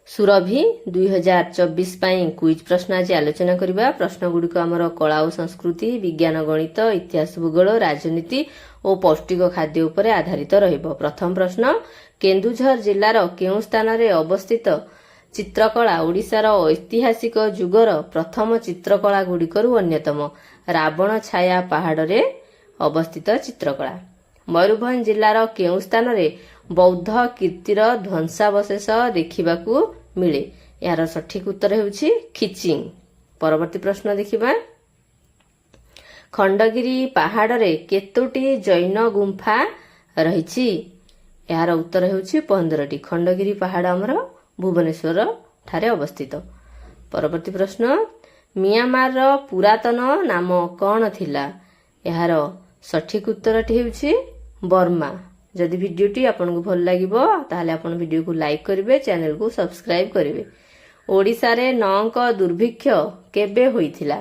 ସୁରଭି 2024 ପାଇଁ କୁଇଜ ପ୍ରଶ୍ନ ଆଜି ଆଲୋଚନା କରିବା। ପ୍ରଶ୍ନ ଗୁଡ଼ିକ ଆମର କଳା ଓ ସଂସ୍କୃତି, ବିଜ୍ଞାନ, ଗଣିତ, ଇତିହାସ, ଭୂଗୋଳ, ରାଜନୀତି ଓ ପୌଷ୍ଟିକ ଖାଦ୍ୟ ଉପରେ ଆଧାରିତ ରହିବ। ପ୍ରଥମ ପ୍ରଶ୍ନ, କେନ୍ଦୁଝର ଜିଲ୍ଲାର କେଉଁ ସ୍ଥାନରେ ଅବସ୍ଥିତ ଚିତ୍ରକଳା ଓଡ଼ିଶାର ଐତିହାସିକ ଯୁଗର ପ୍ରଥମ ଚିତ୍ରକଳା ଗୁଡ଼ିକରୁ ଅନ୍ୟତମ? ରାବଣ ଛାୟା ପାହାଡ଼ରେ ଅବସ୍ଥିତ ଚିତ୍ରକଳା। ମୟୂରଭଞ୍ଜ ଜିଲ୍ଲାର କେଉଁ ସ୍ଥାନରେ ବୌଦ୍ଧ କୀର୍ତ୍ତିର ଧ୍ୱଂସାବଶେଷ ଦେଖିବାକୁ ମିଳେ? ଏହାର ସଠିକ ଉତ୍ତର ହେଉଛି ଖିଚିଂ। ପରବର୍ତ୍ତୀ ପ୍ରଶ୍ନ ଦେଖିବା। ଖଣ୍ଡଗିରି ପାହାଡ଼ରେ କେତୋଟି ଜୈନ ଗୁମ୍ଫା ରହିଛି? ଏହାର ଉତ୍ତର ହେଉଛି 15ଟି। ଖଣ୍ଡଗିରି ପାହାଡ଼ ଆମର ଭୁବନେଶ୍ୱର ଠାରେ ଅବସ୍ଥିତ। ପରବର୍ତ୍ତୀ ପ୍ରଶ୍ନ, ମିଆଁମାରର ପୁରାତନ ନାମ କ'ଣ ଥିଲା? ଏହାର ସଠିକ ଉତ୍ତରଟି ହେଉଛି ବର୍ମା। ଯଦି ଭିଡ଼ିଓଟି ଆପଣଙ୍କୁ ଭଲ ଲାଗିବ ତାହେଲେ ଆପଣ ଭିଡ଼ିଓକୁ ଲାଇକ୍ କରିବେ, ଚ୍ୟାନେଲକୁ ସବସ୍କ୍ରାଇବ କରିବେ। ଓଡ଼ିଶାରେ 9ଙ୍କ ଦୁର୍ଭିକ୍ଷ କେବେ ହୋଇଥିଲା?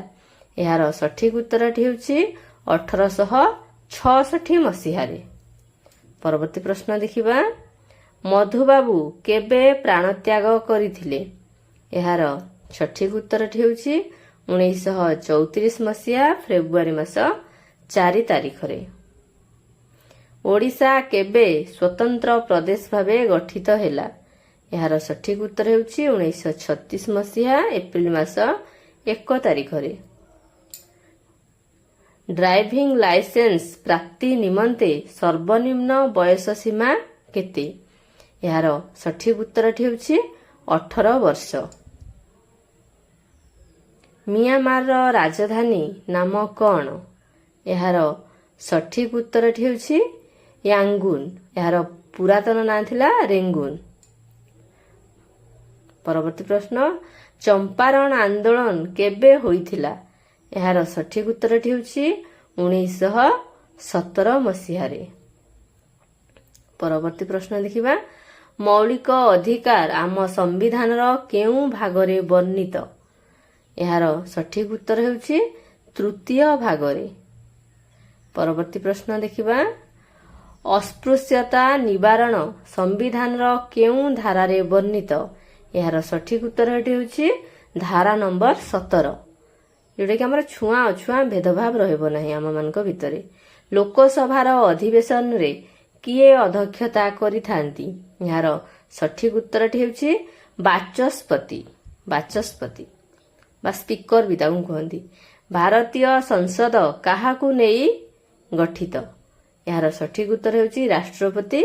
ଏହାର ସଠିକ ଉତ୍ତରଟି ହେଉଛି 1866 ମସିହାରେ। ପରବର୍ତ୍ତୀ ପ୍ରଶ୍ନ ଦେଖିବା। ମଧୁବାବୁ କେବେ ପ୍ରାଣତ୍ୟାଗ କରିଥିଲେ? ଏହାର ସଠିକ ଉତ୍ତରଟି ହେଉଛି 1934 ମସିହା ଫେବୃଆରୀ ମାସ 4 ତାରିଖରେ। ଓଡ଼ିଶା କେବେ ସ୍ୱତନ୍ତ୍ର ପ୍ରଦେଶ ଭାବେ ଗଠିତ ହେଲା? ଏହାର ସଠିକ ଉତ୍ତର ହେଉଛି 1936 ମସିହା ଏପ୍ରିଲ ମାସ 1 ତାରିଖରେ। ଡ୍ରାଇଭିଂ ଲାଇସେନ୍ସ ପ୍ରାପ୍ତି ନିମନ୍ତେ ସର୍ବନିମ୍ନ ବୟସ ସୀମା କେତେ? ଏହାର ସଠିକ ଉତ୍ତରଟି ହେଉଛି 18 ବର୍ଷ। ମିଆଁମାରର ରାଜଧାନୀ ନାମ କ'ଣ? ଏହାର ସଠିକ ଉତ୍ତରଟି ହେଉଛି ୟାଙ୍ଗୁନ। ଏହାର ପୁରାତନ ନାଁ ଥିଲା ରେଙ୍ଗୁନ। ପରବର୍ତ୍ତୀ ପ୍ରଶ୍ନ, ଚମ୍ପାରଣ ଆନ୍ଦୋଳନ କେବେ ହୋଇଥିଲା? ଏହାର ସଠିକ ଉତ୍ତରଟି ହେଉଛି 1917 ମସିହାରେ। ପରବର୍ତ୍ତୀ ପ୍ରଶ୍ନ ଦେଖିବା। ମୌଳିକ ଅଧିକାର ଆମ ସମ୍ବିଧାନର କେଉଁ ଭାଗରେ ବର୍ଣ୍ଣିତ? ଏହାର ସଠିକ ଉତ୍ତର ହେଉଛି 3ୟ ଭାଗରେ। ପରବର୍ତ୍ତୀ ପ୍ରଶ୍ନ ଦେଖିବା। ଅସ୍ପୃଶ୍ୟତା ନିବାରଣ ସମ୍ବିଧାନର କେଉଁ ଧାରାରେ ବର୍ଣ୍ଣିତ? ଏହାର ସଠିକ ଉତ୍ତରଟି ହେଉଛି ଧାରା ନମ୍ବର 17, ଯେଉଁଟାକି ଆମର ଛୁଆଁ ଅଛୁଆଁ ଭେଦଭାବ ରହିବ ନାହିଁ ଆମମାନଙ୍କ ଭିତରେ। ଲୋକସଭାର ଅଧିବେଶନରେ କିଏ ଅଧ୍ୟକ୍ଷତା କରିଥାନ୍ତି? ଏହାର ସଠିକ ଉତ୍ତରଟି ହେଉଛି ବାଚସ୍ପତି ବା ସ୍ପିକର ବି ତାଙ୍କୁ କୁହନ୍ତି। ଭାରତୀୟ ସଂସଦ କାହାକୁ ନେଇ ଗଠିତ? ଏହାର ସଠିକ ଉତ୍ତର ହେଉଛି ରାଷ୍ଟ୍ରପତି,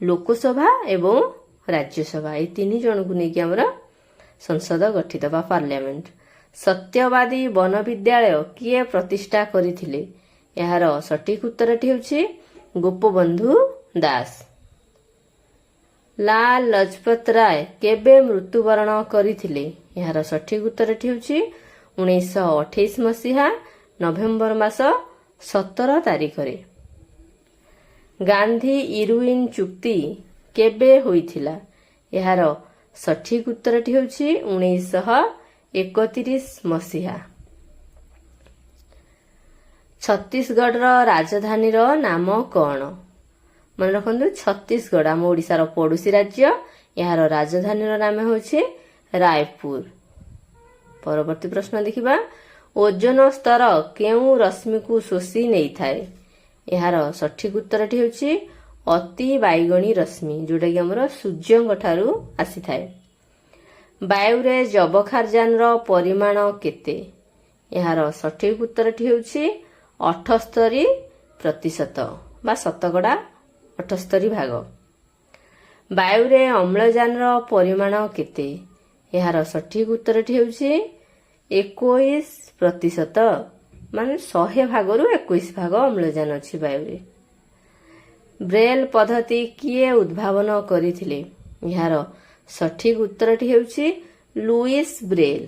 ଲୋକସଭା ଏବଂ ରାଜ୍ୟସଭା, ଏହି 3 ଜଣଙ୍କୁ ନେଇକି ଆମର ସଂସଦ ଗଠିତ ବା ପାର୍ଲାମେଣ୍ଟ। ସତ୍ୟବାଦୀ ବନ ବିଦ୍ୟାଳୟ କିଏ ପ୍ରତିଷ୍ଠା କରିଥିଲେ? ଏହାର ସଠିକ ଉତ୍ତରଟି ହେଉଛି ଗୋପବନ୍ଧୁ ଦାସ। ଲାଲ ଲଜପତ ରାୟ କେବେ ମୃତ୍ୟୁବରଣ କରିଥିଲେ? ଏହାର ସଠିକ ଉତ୍ତରଟି ହେଉଛି 1928 ମସିହା ନଭେମ୍ବର ମାସ 17 ତାରିଖରେ। ଗାନ୍ଧୀ ଇରୱିନ ଚୁକ୍ତି କେବେ ହୋଇଥିଲା? ଏହାର ସଠିକ ଉତ୍ତରଟି ହେଉଛି 1931 ମସିହା। ଛତିଶଗଡ଼ର ରାଜଧାନୀର ନାମ କ'ଣ? ମନେ ରଖନ୍ତୁ, ଛତିଶଗଡ଼ ଆମ ଓଡ଼ିଶାର ପଡ଼ୋଶୀ ରାଜ୍ୟ। ଏହାର ରାଜଧାନୀର ନାମ ହେଉଛି ରାୟପୁର। ପରବର୍ତ୍ତୀ ପ୍ରଶ୍ନ ଦେଖିବା। ଓଜୋନ ସ୍ତର କେଉଁ ରଶ୍ମିକୁ ଶୋଷି ନେଇଥାଏ? ଏହାର ସଠିକ ଉତ୍ତରଟି ହେଉଛି ଅତି ବାଇଗଣୀ ରଶ୍ମି, ଯେଉଁଟାକି ଆମର ସୂର୍ଯ୍ୟଙ୍କ ଠାରୁ ଆସିଥାଏ। ବାୟୁରେ ଯବକ୍ଷାରଜାନର ପରିମାଣ କେତେ? ଏହାର ସଠିକ ଉତ୍ତରଟି ହେଉଛି 78% ବା ଶତକଡ଼ା 78 ଭାଗ। ବାୟୁରେ ଅମ୍ଳଜାନର ପରିମାଣ କେତେ? ଏହାର ସଠିକ ଉତ୍ତରଟି ହେଉଛି 21%, ମାନେ 100 ଭାଗରୁ 21 ଭାଗ ଅମ୍ଳଜାନ ଅଛି ବାୟୁରେ। ବ୍ରେଲ ପଦ୍ଧତି କିଏ ଉଦ୍ଭାବନ କରିଥିଲେ? ଏହାର ସଠିକ ଉତ୍ତରଟି ହେଉଛି ଲୁଇସ୍ ବ୍ରେଲ।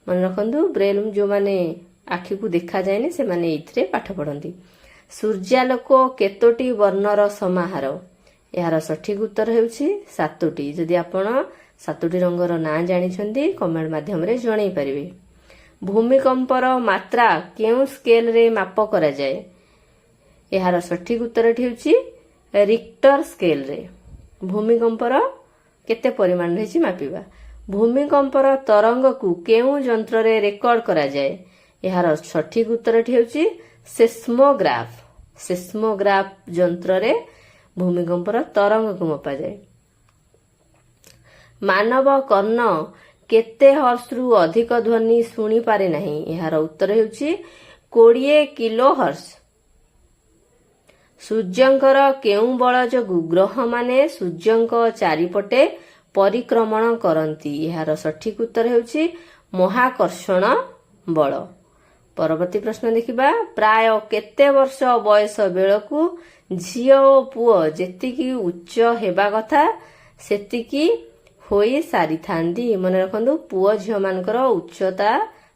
ମନେ ରଖନ୍ତୁ, ବ୍ରେଲ ଯେଉଁମାନେ ଆଖିକୁ ଦେଖାଯାଏନି ସେମାନେ ଏଇଥିରେ ପାଠ ପଢ଼ନ୍ତି। ସୂର୍ଯ୍ୟାଲୋକ କେତୋଟି ବର୍ଣ୍ଣର ସମାହାର? ଏହାର ସଠିକ ଉତ୍ତର ହେଉଛି 7ଟି। ଯଦି ଆପଣ 7ଟି ରଙ୍ଗର ନାଁ ଜାଣିଛନ୍ତି କମେଣ୍ଟ ମାଧ୍ୟମରେ ଜଣାଇ ପାରିବେ। ଭୂମିକମ୍ପର ମାତ୍ରା କେଉଁ ସ୍କେଲରେ ମାପ କରାଯାଏ? ଏହାର ସଠିକ ଉତ୍ତରଟି ହେଉଛି ରିକ୍ଟର ସ୍କେଲରେ। ଭୂମିକମ୍ପର କେତେ ପରିମାଣ ରହିଛି ମାପିବା। ଭୂମିକମ୍ପର ତରଙ୍ଗକୁ କେଉଁ ଯନ୍ତ୍ରରେ ରେକର୍ଡ କରାଯାଏ? ଏହାର ସଠିକ ଉତ୍ତରଟି ହେଉଛି ସେସ୍ମୋଗ୍ରାଫ। ସେସ୍ମୋଗ୍ରାଫ ଯନ୍ତ୍ରରେ ଭୂମିକମ୍ପର ତରଙ୍ଗକୁ ମପାଯାଏ। ମାନବ କର୍ଣ୍ଣ କେତେ ହର୍ଷରୁ ଅଧିକ ଧ୍ୱନି ଶୁଣିପାରେ ନାହିଁ? ଏହାର ଉତ୍ତର ହେଉଛି 20 କିଲୋ ହର୍ଷ। ସୂର୍ଯ୍ୟଙ୍କର କେଉଁ ବଳ ଯୋଗୁଁ ଗ୍ରହମାନେ ସୂର୍ଯ୍ୟଙ୍କ ଚାରିପଟେ ପରିକ୍ରମଣ କରନ୍ତି? ଏହାର ସଠିକ ଉତ୍ତର ହେଉଛି ମହାକର୍ଷଣ ବଳ। ପରବର୍ତ୍ତୀ ପ୍ରଶ୍ନ ଦେଖିବା। ପ୍ରାୟ କେତେ ବର୍ଷ ବୟସ ବେଳକୁ ଝିଅ ଓ ପୁଅ ଯେତିକି ଉଚ୍ଚ ହେବା କଥା ସେତିକି ହୋଇ ସାରିଥାନ୍ତି? ମନେ ରଖନ୍ତୁ, ପୁଅ ଝିଅ ମାନଙ୍କର ଉଚ୍ଚତା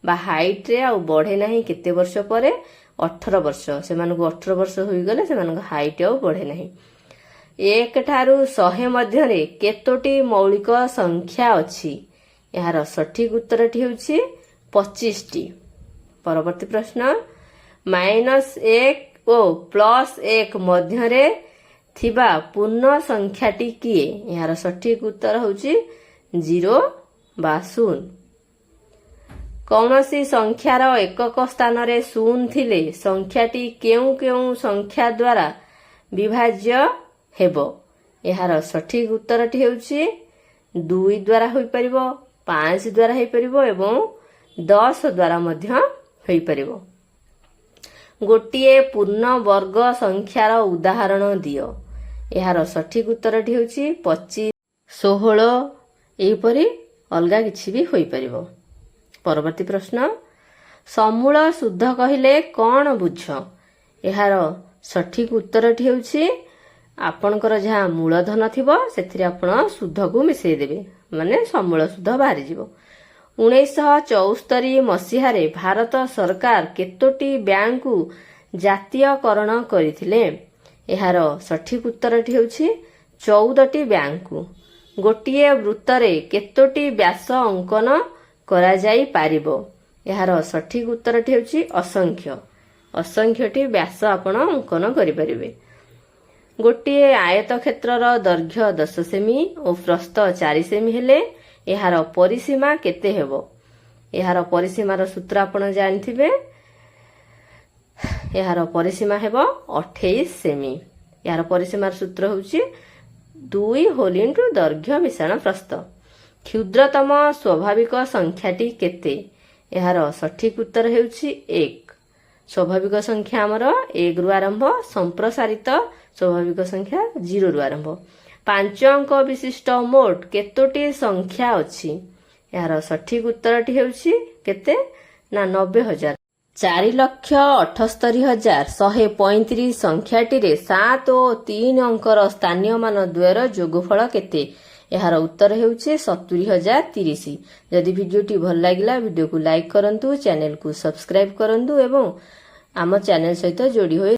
ବା ହାଇଟ୍ରେ ଆଉ ବଢେ ନାହିଁ କେତେ ବର୍ଷ ପରେ? 18 ବର୍ଷ। ସେମାନଙ୍କୁ 18 ବର୍ଷ ହୋଇଗଲେ ସେମାନଙ୍କ ହାଇଟ୍ ଆଉ ବଢେ ନାହିଁ। 1 ଠାରୁ 100 ମଧ୍ୟରେ କେତୋଟି ମୌଳିକ ସଂଖ୍ୟା ଅଛି? ଏହାର ସଠିକ ଉତ୍ତରଟି ହେଉଛି 25ଟି। ପରବର୍ତ୍ତୀ ପ୍ରଶ୍ନ। -1 ଓ +1 ମଧ୍ୟରେ ଥିବା ପୂର୍ଣ୍ଣ ସଂଖ୍ୟାଟି କିଏ? ଏହାର ସଠିକ ଉତ୍ତର ହେଉଛି 0 ବା 0। କୌଣସି ସଂଖ୍ୟାର ଏକକ ସ୍ଥାନରେ 0 ଥିଲେ ସଂଖ୍ୟାଟି କେଉଁ କେଉଁ ସଂଖ୍ୟା ଦ୍ୱାରା ବିଭାଜ୍ୟ ହେବ? ଏହାର ସଠିକ ଉତ୍ତରଟି ହେଉଛି 2 ଦ୍ୱାରା ହୋଇପାରିବ, 5 ଦ୍ୱାରା ହୋଇପାରିବ ଏବଂ 10 ଦ୍ୱାରା ମଧ୍ୟ ହୋଇପାରିବ। ଗୋଟିଏ ପୂର୍ଣ୍ଣ ବର୍ଗ ସଂଖ୍ୟାର ଉଦାହରଣ ଦିଅ। ଏହାର ସଠିକ ଉତ୍ତରଟି ହେଉଛି 25, 16 ଏହିପରି ଅଲଗା କିଛି ବି ହୋଇପାରିବ। ପରବର୍ତ୍ତୀ ପ୍ରଶ୍ନ। ସମୂଳ ସୁଧ କହିଲେ କଣ ବୁଝ? ଏହାର ସଠିକ ଉତ୍ତରଟି ହେଉଛି ଆପଣଙ୍କର ଯାହା ମୂଳଧନ ଥିବ ସେଥିରେ ଆପଣ ସୁଧକୁ ମିଶାଇ ଦେବେ, ମାନେ ସମୂଳ ସୁଧ ବାହାରିଯିବ। 1974 ମସିହାରେ ଭାରତ ସରକାର କେତୋଟି ବ୍ୟାଙ୍କକୁ ଜାତୀୟକରଣ କରିଥିଲେ? ଏହାର ସଠିକ ଉତ୍ତରଟି ହେଉଛି 14ଟି ବ୍ୟାଙ୍କକୁ। ଗୋଟିଏ ବୃତ୍ତରେ କେତୋଟି ବ୍ୟାସ ଅଙ୍କନ କରାଯାଇପାରିବ? ଏହାର ସଠିକ ଉତ୍ତରଟି ହେଉଛି ଅସଂଖ୍ୟ। ଅସଂଖ୍ୟଟି ବ୍ୟାସ ଆପଣ ଅଙ୍କନ କରିପାରିବେ। ଗୋଟିଏ ଆୟତକ୍ଷେତ୍ରର ଦୈର୍ଘ୍ୟ 10 ସେମି ଓ ପ୍ରସ୍ଥ 4 ସେମି ହେଲେ ଏହାର ପରିସୀମା କେତେ ହେବ? ଏହାର ପରିସୀମାର ସୂତ୍ର ଆପଣ ଜାଣିଥିବେ। ଏହାର ପରିସୀମା ହେବ 28 ସେମି। ଏହାର ପରିସୀମାର ସୂତ୍ର ହେଉଛି 2 ହୋଲ୍ ଇଣ୍ଟୁ ଦୈର୍ଘ୍ୟ ମିଶାଣ ପ୍ରସ୍ଥ। କ୍ଷୁଦ୍ରତମ ସ୍ୱାଭାବିକ ସଂଖ୍ୟାଟି କେତେ? ଏହାର ସଠିକ ଉତ୍ତର ହେଉଛି 1। ସ୍ୱାଭାବିକ ସଂଖ୍ୟା ଆମର 1 ରୁ ଆରମ୍ଭ, ସମ୍ପ୍ରସାରିତ ସ୍ୱାଭାବିକ ସଂଖ୍ୟା 0 ରୁ ଆରମ୍ଭ। 5 ଅଙ୍କ ବିଶିଷ୍ଟ ମୋଟ କେତୋଟି ସଂଖ୍ୟା ଅଛି? ଏହାର ସଠିକ ଉତ୍ତରଟି ହେଉଛି କେତେ? ନା 90,000। 4,78,135 ସଂଖ୍ୟାଟିରେ 7 ଓ 3 ଅଙ୍କର ସ୍ଥାନୀୟ ମାନ ଦ୍ୱୟର ଯୋଗଫଳ କେତେ? ଏହାର ଉତ୍ତର ହେଉଛି 70,030। ଯଦି ଭିଡିଓଟି ଭଲ ଲାଗିଲା ଭିଡିଓକୁ ଲାଇକ୍ କରନ୍ତୁ, ଚ୍ୟାନେଲକୁ ସବସ୍କ୍ରାଇବ୍ କରନ୍ତୁ ଏବଂ ଆମ ଚ୍ୟାନେଲ ସହିତ ଯୋଡ଼ି ହୋଇ